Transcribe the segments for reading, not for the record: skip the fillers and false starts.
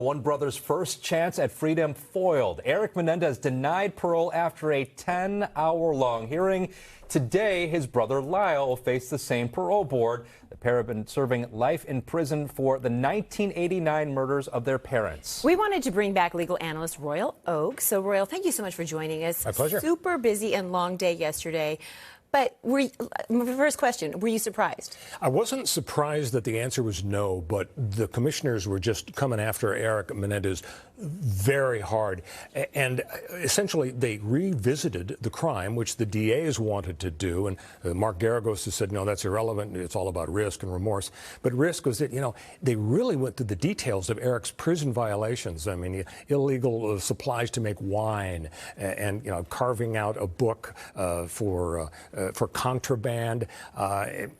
One brother's first chance at freedom foiled. Erik Menendez denied parole after a 10-hour-long hearing. Today, his brother Lyle will face the same parole board. The pair have been serving life in prison for the 1989 murders of their parents. We wanted to bring back legal analyst Lyle Aug. So, Royal, thank you so much for joining us. My pleasure. Super busy and long day yesterday. But first question, were you surprised? I wasn't surprised that the answer was no, but the commissioners were just coming after Erik Menendez very hard. And essentially, they revisited the crime, which the DAs wanted to do. And Mark Garagos has said, no, that's irrelevant. It's all about risk and remorse. But risk was that, they really went through the details of Erik's prison violations. I mean, illegal supplies to make wine and carving out a book for contraband,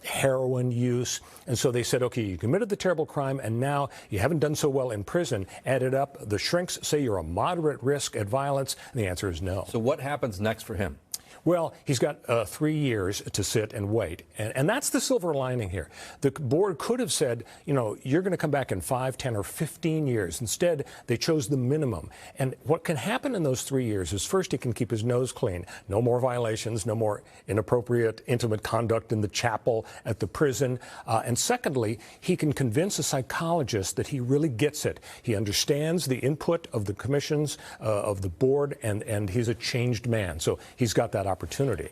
heroin use. And so they said, okay, you committed the terrible crime, and now you haven't done so well in prison. Add it up. The shrinks say you're a moderate risk at violence. And the answer is no. So what happens next for him? Well, he's got 3 years to sit and wait. And that's the silver lining here. The board could have said, you're going to come back in 5, 10, or 15 years. Instead, they chose the minimum. And what can happen in those 3 years is, first, he can keep his nose clean. No more violations, no more inappropriate, intimate conduct in the chapel, at the prison. And secondly, he can convince a psychologist that he really gets it. He understands the input of the commissions, of the board, and he's a changed man. So he's got that opportunity.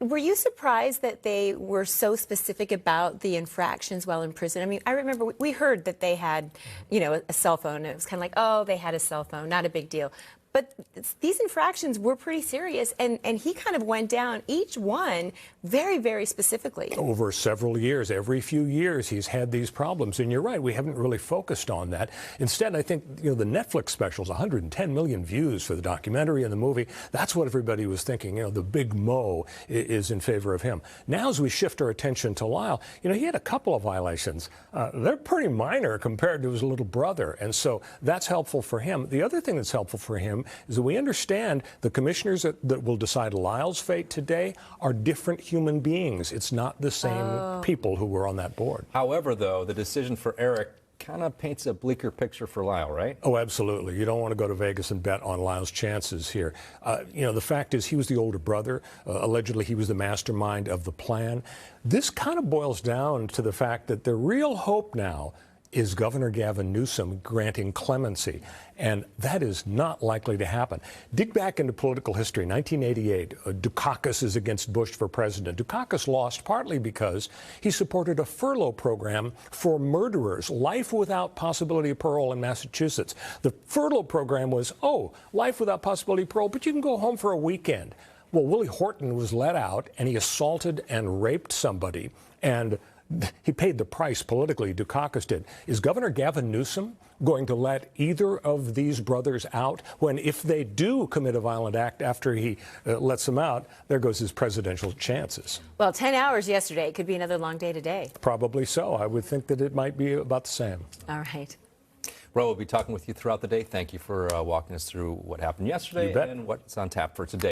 Were you surprised that they were so specific about the infractions while in prison? I mean, I remember we heard that they had, a cell phone. It was kind of like, oh, they had a cell phone, not a big deal. But these infractions were pretty serious, and he kind of went down each one very, very specifically. Over several years, every few years, he's had these problems. And you're right, we haven't really focused on that. Instead, I think, the Netflix specials, 110 million views for the documentary and the movie. That's what everybody was thinking. The big Mo is in favor of him. Now, as we shift our attention to Lyle, he had a couple of violations. They're pretty minor compared to his little brother. And so that's helpful for him. The other thing that's helpful for him is that we understand the commissioners that will decide Lyle's fate today are different human beings. It's not the same people who were on that board. However, though, the decision for Erik kind of paints a bleaker picture for Lyle, right? Oh, absolutely. You don't want to go to Vegas and bet on Lyle's chances here. The fact is he was the older brother. Allegedly, he was the mastermind of the plan. This kind of boils down to the fact that the real hope now is Governor Gavin Newsom granting clemency, and that is not likely to happen. Dig back into political history. 1988, Dukakis is against Bush for president. Dukakis lost partly because he supported a furlough program for murderers, life without possibility of parole in Massachusetts. The furlough program was, life without possibility of parole, but you can go home for a weekend. Well, Willie Horton was let out, and he assaulted and raped somebody, and he paid the price politically. Dukakis did. Is Governor Gavin Newsom going to let either of these brothers out when, if they do commit a violent act after he lets them out, there goes his presidential chances? Well, 10 hours yesterday. It could be another long day today. Probably so. I would think that it might be about the same. All right. Ro, we'll be talking with you throughout the day. Thank you for walking us through what happened yesterday and what's on tap for today.